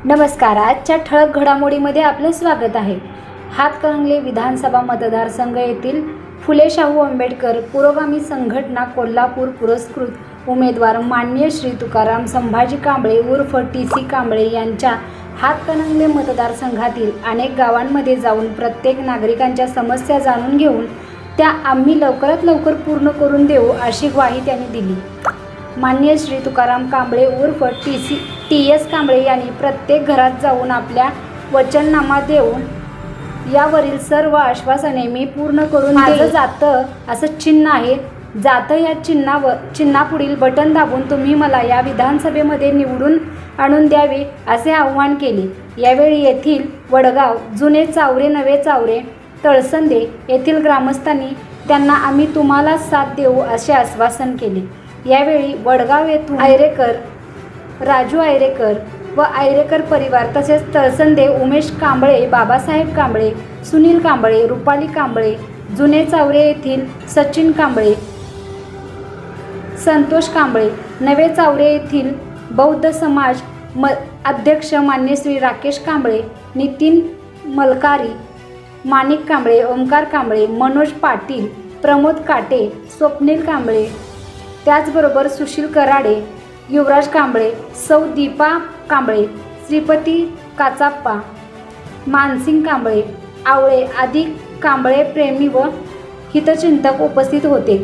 नमस्कार. आजच्या ठळक घडामोडीमध्ये आपलं स्वागत आहे. हातकणंगले विधानसभा मतदारसंघ येथील फुले शाहू आंबेडकर पुरोगामी संघटना कोल्हापूर पुरस्कृत उमेदवार माननीय श्री तुकाराम संभाजी कांबळे उर्फ TC कांबळे यांच्या हातकणंगले मतदारसंघातील अनेक गावांमध्ये जाऊन प्रत्येक नागरिकांच्या समस्या जाणून घेऊन त्या आम्ही लवकरात लवकर पूर्ण करून देऊ अशी ग्वाही त्यांनी दिली. माननीय श्री तुकाराम कांबळे उर्फ TS कांबळे यांनी प्रत्येक घरात जाऊन आपल्या वचननामा देऊन यावरील सर्व आश्वासने मी पूर्ण करून माझं जातं असं चिन्ह आहे. जातं या चिन्हापुढील बटन दाबून तुम्ही मला या विधानसभेमध्ये निवडून आणून द्यावे असे आवाहन केले. यावेळी येथील वडगाव, जुने चावरे, नवे चावरे, तळसंदे येथील ग्रामस्थांनी त्यांना आम्ही तुम्हाला साथ देऊ असे आश्वासन केले. यावेळी वडगाव येथून आयरेकर, राजू आयरेकर व आयरेकर परिवार तसेच तळसंदे उमेश कांबळे, बाबासाहेब कांबळे, सुनील कांबळे, रुपाली कांबळे, जुने चावरे येथील सचिन कांबळे, संतोष कांबळे, नवे चावरे येथील बौद्ध समाज अध्यक्ष मान्य श्री राकेश कांबळे, नितीन मलकारी, माणिक कांबळे, ओमकार कांबळे, मनोज पाटील, प्रमोद काटे, स्वप्नील कांबळे, त्याचबरोबर सुशील कराडे, युवराज कांबळे, सौ दीपा कांबळे, श्रीपती काचाप्पा, मानसिंग कांबळे, आवळे आदी कांबळे प्रेमी व हितचिंतक उपस्थित होते.